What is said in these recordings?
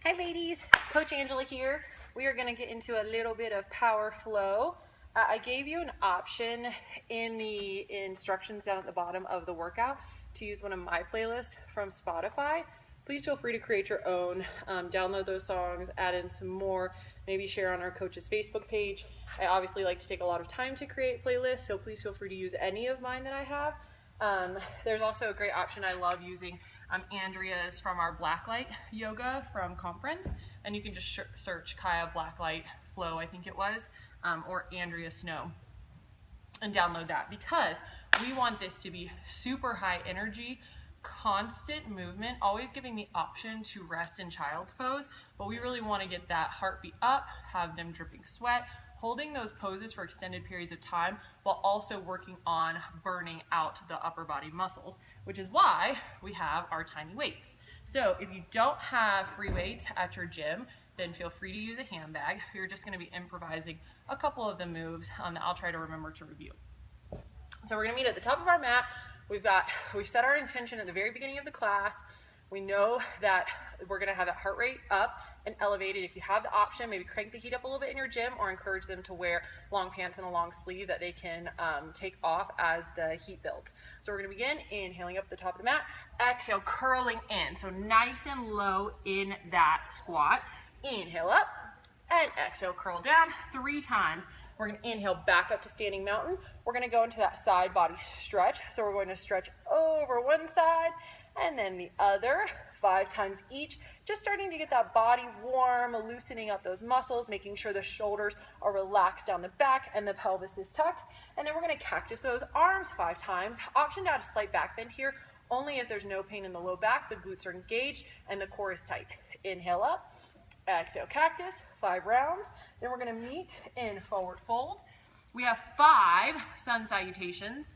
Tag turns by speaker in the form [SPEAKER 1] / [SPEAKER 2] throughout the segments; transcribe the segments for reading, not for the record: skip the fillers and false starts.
[SPEAKER 1] Hi ladies, Coach Angela here. We are going to get into a little bit of power flow. I gave you an option in the instructions down at the bottom of the workout to use one of my playlists from Spotify. Please feel free to create your own, download those songs, add in some more, maybe share on our coach's Facebook page. I obviously like to take a lot of time to create playlists, so please feel free to use any of mine that I have. There's also a great option I love using. Andrea's from our Blacklight yoga from conference, and you can just search Kaya Blacklight Flow, I think it was, or Andrea Snow, and download that, because we want this to be super high energy, constant movement, always giving the option to rest in child's pose, but we really want to get that heartbeat up, have them dripping sweat, holding those poses for extended periods of time while also working on burning out the upper body muscles, which is why we have our tiny weights. So if you don't have free weights at your gym, then feel free to use a handbag. You're just going to be improvising a couple of the moves that I'll try to remember to review. So we're going to meet at the top of our mat. We set our intention at the very beginning of the class. We know that we're going to have that heart rate up and elevated. If you have the option, maybe crank the heat up a little bit in your gym, or encourage them to wear long pants and a long sleeve that they can take off as the heat builds. So we're going to begin inhaling up the top of the mat, exhale, curling in. So nice and low in that squat. Inhale up and exhale, curl down 3 times. We're going to inhale back up to standing mountain. We're going to go into that side body stretch. So we're going to stretch over one side and then the other 5 times each, just starting to get that body warm, loosening up those muscles, making sure the shoulders are relaxed down the back and the pelvis is tucked. And then we're going to cactus those arms 5 times. Option to add a slight back bend here, only if there's no pain in the low back, the glutes are engaged, and the core is tight. Inhale up, exhale cactus, 5 rounds. Then we're going to meet in forward fold. We have 5 sun salutations,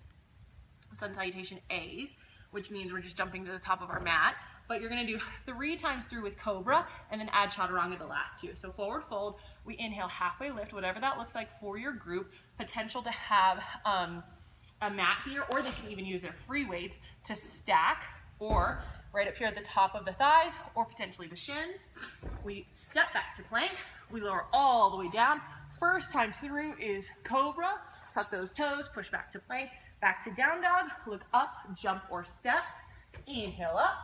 [SPEAKER 1] sun salutation A's, which means we're just jumping to the top of our mat. But you're going to do 3 times through with cobra, and then add chaturanga the last 2. So forward fold, we inhale, halfway lift, whatever that looks like for your group. Potential to have a mat here, or they can even use their free weights to stack, or right up here at the top of the thighs, or potentially the shins. We step back to plank. We lower all the way down. First time through is cobra. Tuck those toes, push back to plank, back to down dog, look up, jump or step. Inhale up.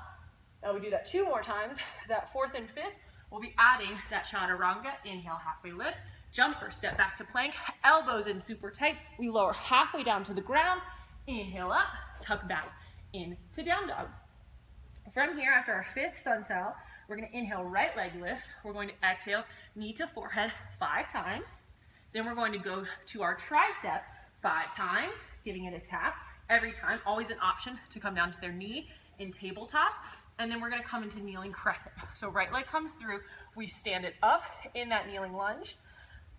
[SPEAKER 1] Now we do that 2 more times. That 4th and 5th, we'll be adding that chaturanga. Inhale, halfway lift, jump or step back to plank, elbows in super tight. We lower halfway down to the ground. Inhale up, tuck back into down dog. From here, after our 5th sun sal, we're going to inhale, right leg lifts. We're going to exhale, knee to forehead 5 times. Then we're going to go to our tricep 5 times, giving it a tap. Every time, always an option to come down to their knee in tabletop. And then we're going to come into kneeling crescent. So right leg comes through, we stand it up in that kneeling lunge.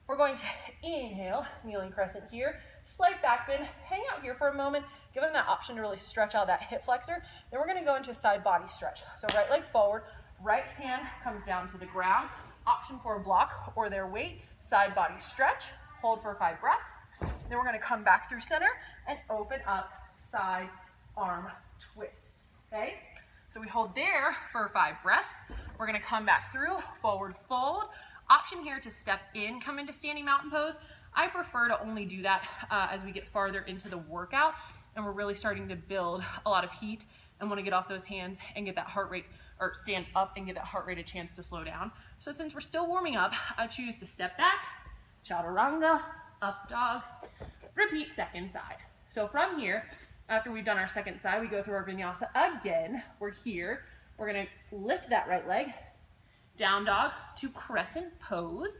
[SPEAKER 1] We're going to inhale, kneeling crescent here, slight back bend, hang out here for a moment, give them that option to really stretch out that hip flexor. Then we're going to go into a side body stretch. So right leg forward, right hand comes down to the ground, option for a block or their weight, side body stretch, hold for 5 breaths. Then we're going to come back through center and open up, side arm twist, okay? So we hold there for 5 breaths. We're going to come back through, forward fold. Option here to step in, come into standing mountain pose. I prefer to only do that as we get farther into the workout and we're really starting to build a lot of heat and want to get off those hands and get that heart rate, or stand up and get that heart rate a chance to slow down. So since we're still warming up, I choose to step back, chaturanga, up dog, repeat second side. So from here, after we've done our second side, we go through our vinyasa again. We're here. We're going to lift that right leg, down dog to crescent pose.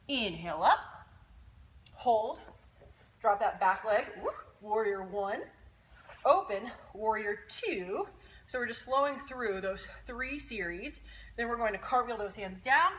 [SPEAKER 1] Inhale up, hold, drop that back leg, warrior 1, open, warrior 2. So we're just flowing through those 3 series. Then we're going to cartwheel those hands down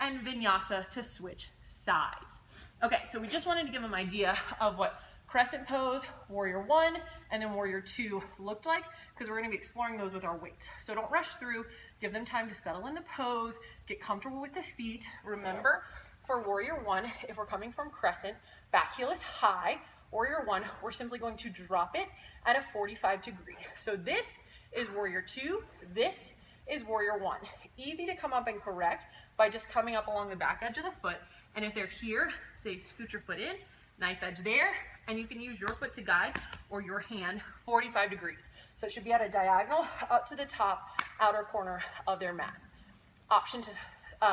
[SPEAKER 1] and vinyasa to switch sides. Okay, so we just wanted to give them an idea of what crescent pose, warrior 1, and then warrior 2 looked like, because we're going to be exploring those with our weights. So don't rush through, give them time to settle in the pose, get comfortable with the feet. Remember, for warrior 1, if we're coming from crescent, back heel is high. Warrior 1, we're simply going to drop it at a 45 degree. So this is warrior 2, this is warrior one. Easy to come up and correct by just coming up along the back edge of the foot. And if they're here, say scoot your foot in, knife edge there, and you can use your foot to guide or your hand 45 degrees. So it should be at a diagonal up to the top outer corner of their mat. Option to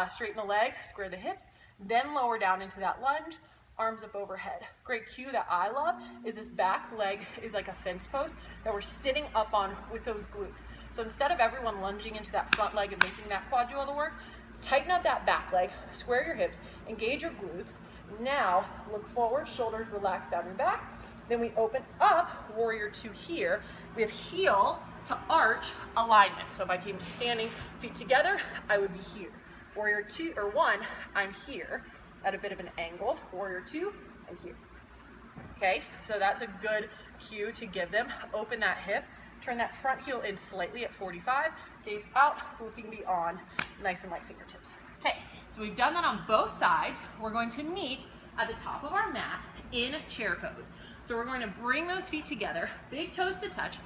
[SPEAKER 1] straighten the leg, square the hips, then lower down into that lunge, arms up overhead. Great cue that I love is this back leg is like a fence post that we're sitting up on with those glutes. So instead of everyone lunging into that front leg and making that quad do all the work, tighten up that back leg, square your hips, engage your glutes. Now look forward, shoulders relax down your back. Then we open up, warrior two here. We have heel to arch alignment. So if I came to standing, feet together, I would be here. Warrior two or one, I'm here at a bit of an angle. Warrior two, I'm here. Okay, so that's a good cue to give them. Open that hip, turn that front heel in slightly at 45, gaze out, looking beyond, nice and light fingertips. Okay, so we've done that on both sides. We're going to meet at the top of our mat in chair pose. So we're going to bring those feet together, big toes to touch,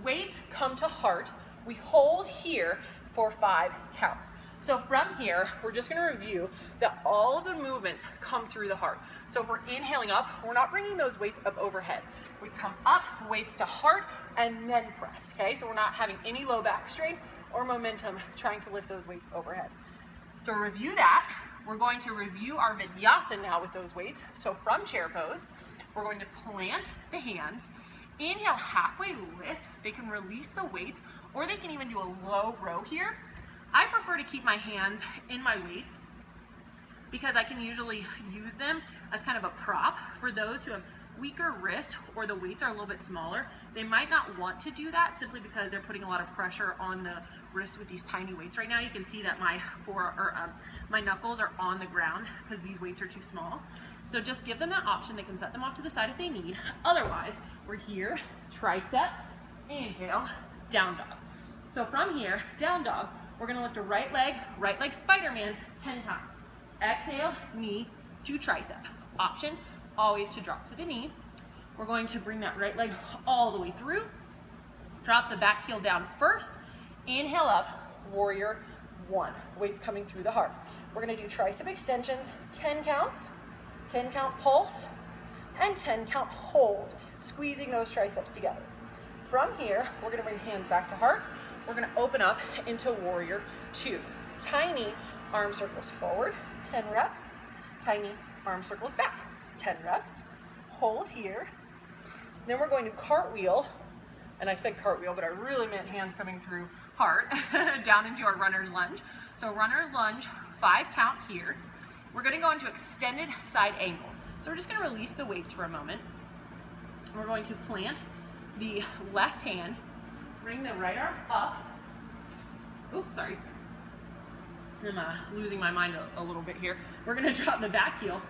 [SPEAKER 1] weights come to heart. We hold here for 5 counts. So from here, we're just gonna review that all of the movements come through the heart. So if we're inhaling up, we're not bringing those weights up overhead. We come up, weights to heart, and then press, okay? So we're not having any low back strain or momentum trying to lift those weights overhead. So review that. We're going to review our vinyasa now with those weights. So from chair pose, we're going to plant the hands, inhale, halfway lift. They can release the weights, or they can even do a low row here. I prefer to keep my hands in my weights because I can usually use them as kind of a prop. For those who have weaker wrists or the weights are a little bit smaller, they might not want to do that simply because they're putting a lot of pressure on the wrists with these tiny weights. Right now you can see that my knuckles are on the ground because these weights are too small. So just give them that option. They can set them off to the side if they need. Otherwise, we're here, tricep, inhale, down dog. So from here, down dog, we're gonna lift a right leg Spider-Man's 10 times. Exhale, knee to tricep. Option, always to drop to the knee. We're going to bring that right leg all the way through. Drop the back heel down first. Inhale up, warrior one. Weights coming through the heart. We're gonna do tricep extensions, 10 counts, 10 count pulse, and 10 count hold, squeezing those triceps together. From here, we're gonna bring hands back to heart. We're gonna open up into warrior two. Tiny arm circles forward, 10 reps. Tiny arm circles back, 10 reps. Hold here. Then we're going to cartwheel, and I said cartwheel, but I really meant hands coming through heart, down into our runner's lunge. So runner's lunge, 5 count here. We're gonna go into extended side angle. So we're just gonna release the weights for a moment. We're going to plant the left hand, bring the right arm up. Oops, sorry. I'm losing my mind a little bit here. We're gonna drop the back heel,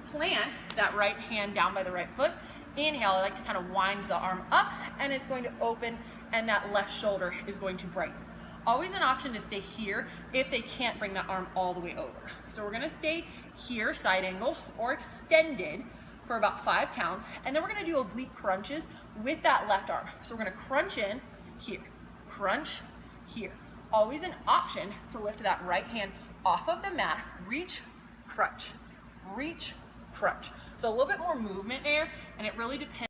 [SPEAKER 1] plant that right hand down by the right foot. Inhale, I like to kind of wind the arm up, and it's going to open, and that left shoulder is going to brighten. Always an option to stay here if they can't bring that arm all the way over. So we're gonna stay here, side angle, or extended for about 5 counts, and then we're gonna do oblique crunches with that left arm. So we're gonna crunch in here, crunch here. Always an option to lift that right hand off of the mat, reach, crunch, reach, crunch. So a little bit more movement there, and it really depends